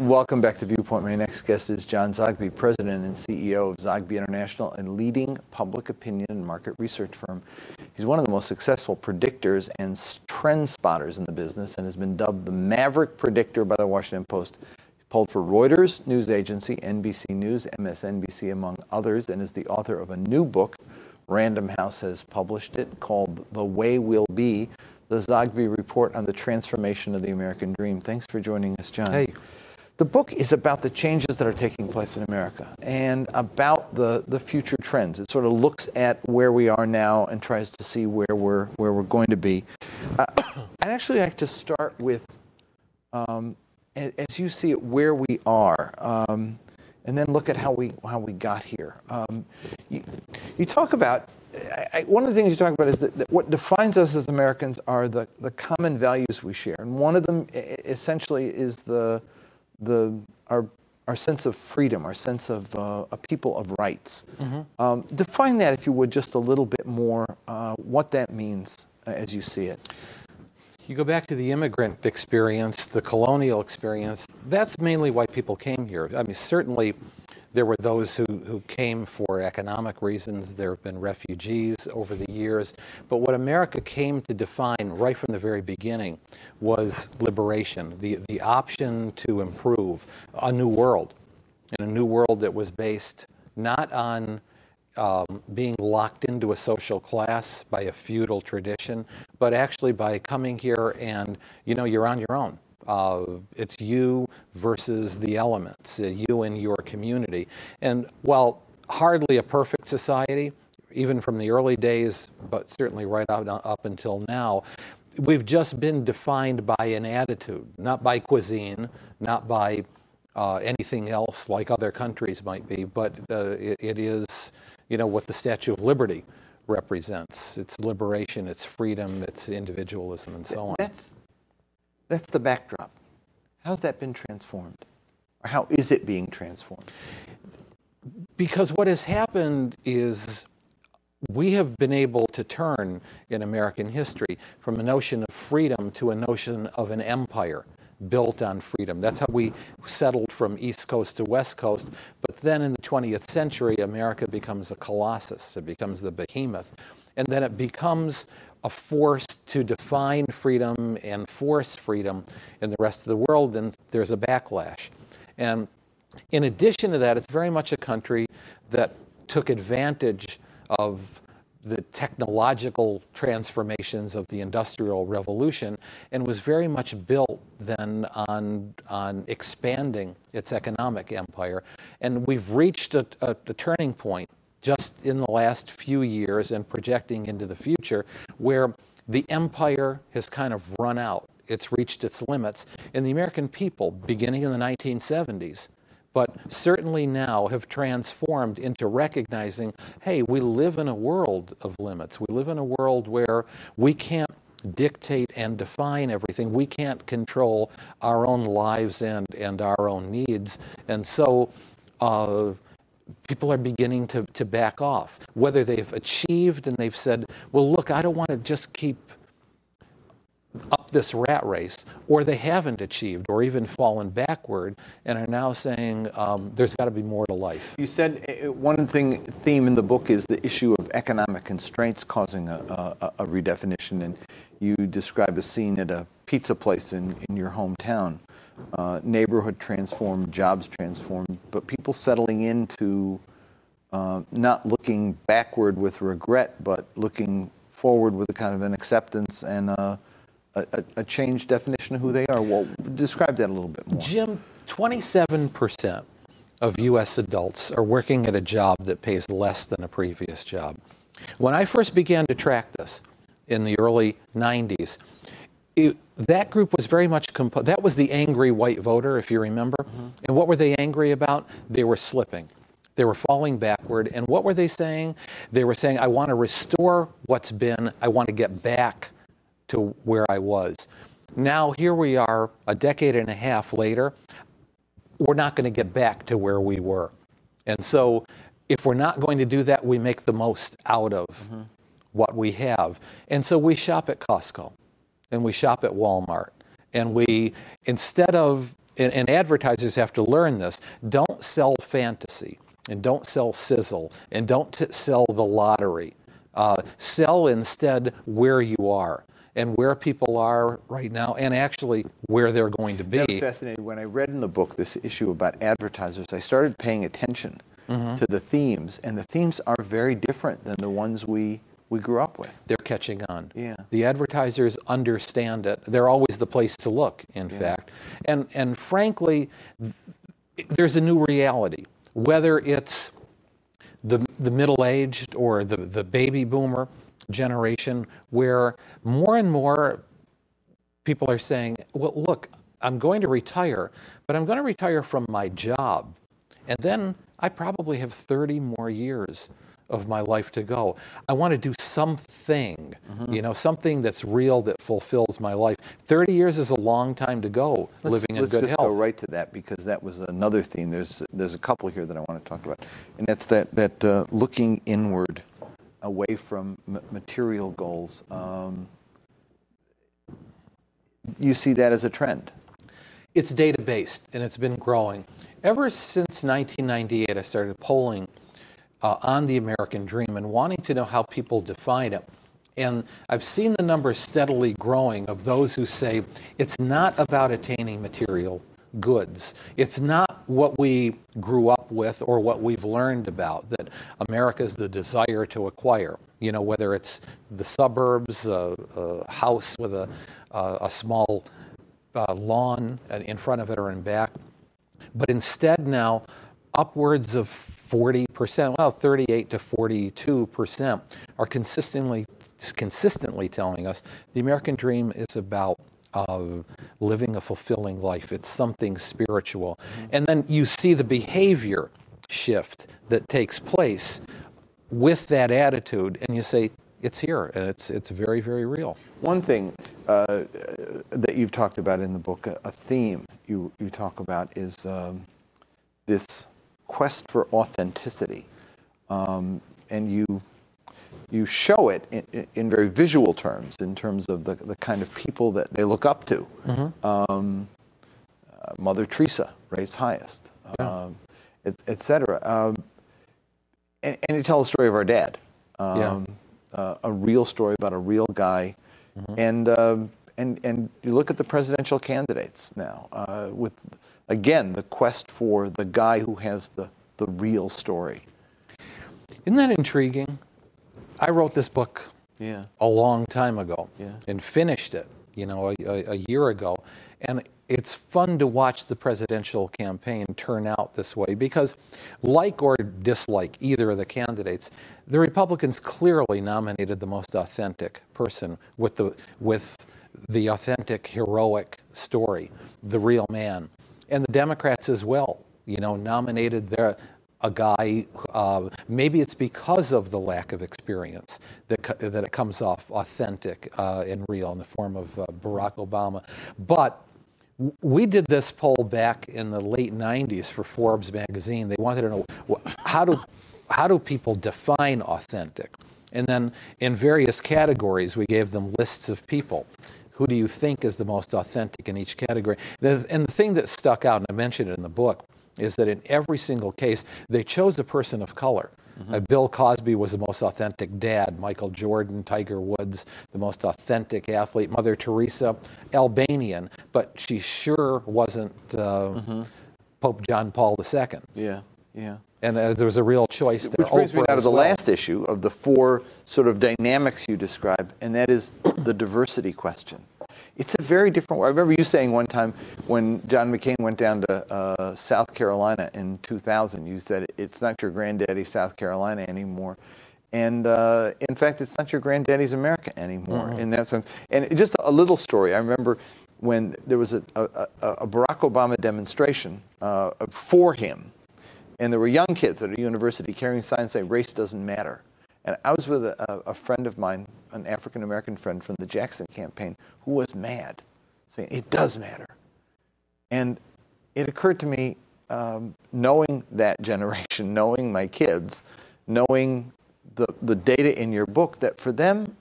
Welcome back to Viewpoint. My next guest is John Zogby, President and CEO of Zogby International, a leading public opinion and market research firm. He's one of the most successful predictors and trend spotters in the business and has been dubbed the Maverick Predictor by the Washington Post. He polled for Reuters news agency, NBC News, MSNBC, among others, and is the author of a new book. Random House has published it, called The Way We'll Be, the Zogby Report on the Transformation of the American Dream. Thanks for joining us, John. Hey. The book is about the changes that are taking place in America and about the future trends. It sort of looks at where we are now and tries to see where we're going to be. I'd actually like to start with, as you see it, where we are, and then look at how we got here. You talk about. One of the things you talk about is that what defines us as Americans are the common values we share, and one of them essentially is our sense of freedom, our sense of a people of rights. Mm-hmm. Define that, if you would, just a little bit more, what that means as you see it. You go back to the immigrant experience, the colonial experience. That's mainly why people came here. I mean, certainly there were those who came for economic reasons. There have been refugees over the years. But what America came to define right from the very beginning was liberation, the option to improve a new world, and a new world that was based not on being locked into a social class by a feudal tradition, but actually by coming here and, you're on your own. It's you versus the elements, you and your community. And while hardly a perfect society, even from the early days, but certainly right up until now, we've just been defined by an attitude, not by cuisine, not by anything else like other countries might be, but it is, what the Statue of Liberty represents. It's liberation, it's freedom, it's individualism, and so on. That's the backdrop. How's that been transformed? Or how is it being transformed? Because what has happened is we have been able to turn in American history from a notion of freedom to a notion of an empire built on freedom. That's how we settled from East Coast to West Coast. But then in the 20th century, America becomes a colossus. It becomes the behemoth. And then it becomes a force to define freedom and force freedom in the rest of the world, and there's a backlash. And in addition to that, it's very much a country that took advantage of the technological transformations of the Industrial Revolution and was very much built then on expanding its economic empire. And we've reached a turning point just in the last few years and projecting into the future, where the empire has kind of run out. It's reached its limits. And the American people, beginning in the 1970s, but certainly now have transformed into recognizing, hey, we live in a world of limits. We live in a world where we can't dictate and define everything. We can't control our own lives and our own needs. And so people are beginning to back off. Whether they've achieved and they've said, well, look, I don't want to just keep up this rat race, or they haven't achieved or even fallen backward and are now saying there's got to be more to life. You said one theme in the book is the issue of economic constraints causing a redefinition, and you describe a scene at a pizza place in your hometown. Neighborhood transformed, jobs transformed, but people settling into not looking backward with regret, but looking forward with a kind of an acceptance and a changed definition of who they are. Well, describe that a little bit more. Jim, 27% of U.S. adults are working at a job that pays less than a previous job. When I first began to track this in the early 90s, that group was very much that was the angry white voter, if you remember. Mm-hmm. And what were they angry about? They were slipping. They were falling backward. And what were they saying? They were saying, I want to restore what's been. I want to get back to where I was. Now, here we are a decade and a half later. We're not going to get back to where we were. And so if we're not going to do that, we make the most out of what we have. And so we shop at Costco. And we shop at Walmart. And we, instead of and advertisers have to learn this. Don't sell fantasy, and don't sell sizzle, and don't sell the lottery. Sell instead where you are and where people are right now, and actually where they're going to be. That's fascinating. When I read in the book this issue about advertisers, I started paying attention to the themes, and the themes are very different than the ones we grew up with. They're catching on. Yeah. The advertisers understand it. They're always the place to look, in fact. And frankly, there's a new reality. Whether it's the middle-aged or the baby boomer generation, where more and more people are saying, well, look, I'm going to retire, but I'm going to retire from my job. And then I probably have 30 more years of my life to go. I want to do something, you know, something that's real, that fulfills my life. 30 years is a long time to go, living in good health. Let's just go right to that, because that was another theme. There's a couple here that I want to talk about, and that's that looking inward, away from material goals. You see that as a trend? It's data-based, and it's been growing. Ever since 1998, I started polling on the American dream and wanting to know how people define it. And I've seen the numbers steadily growing of those who say it's not about attaining material goods. It's not what we grew up with or what we've learned about, that America is the desire to acquire. You know, whether it's the suburbs, a house with a small lawn in front of it or in back. But instead now, upwards of 40%, well, 38 to 42% are consistently telling us the American dream is about living a fulfilling life. It's something spiritual. And then you see the behavior shift that takes place with that attitude, and you say, it's here, and it's very, very real. One thing that you've talked about in the book, a theme you talk about, is this quest for authenticity, and you show it in very visual terms, in terms of the kind of people that they look up to. Mother Teresa, raised highest, et cetera. And you tell the story of our dad, a real story about a real guy, and you look at the presidential candidates now with, again, the quest for the guy who has the real story. Isn't that intriguing? I wrote this book a long time ago and finished it, you know, a year ago. And it's fun to watch the presidential campaign turn out this way, because like or dislike either of the candidates, the Republicans clearly nominated the most authentic person with the authentic, heroic story, the real man. And the Democrats as well, you know, nominated a guy, maybe it's because of the lack of experience that it comes off authentic and real in the form of Barack Obama. But we did this poll back in the late 90s for Forbes magazine. They wanted to know, how do people define authentic? And then in various categories, we gave them lists of people. Who do you think is the most authentic in each category? And the thing that stuck out, and I mentioned it in the book, is that in every single case, they chose a person of color. Bill Cosby was the most authentic dad. Michael Jordan, Tiger Woods, the most authentic athlete. Mother Teresa, Albanian, but she sure wasn't Pope John Paul II. Yeah. And there was a real choice there. Which brings me now to the last issue of the four sort of dynamics you describe, and that is the diversity question. It's a very different way. I remember you saying one time when John McCain went down to South Carolina in 2000, you said, it's not your granddaddy's South Carolina anymore. And in fact, it's not your granddaddy's America anymore in that sense. And just a little story. I remember when there was a Barack Obama demonstration for him, and there were young kids at a university carrying signs saying, race doesn't matter. And I was with a friend of mine, an African-American friend from the Jackson campaign, who was mad, saying, it does matter. And it occurred to me, knowing that generation, knowing my kids, knowing the data in your book, that for them,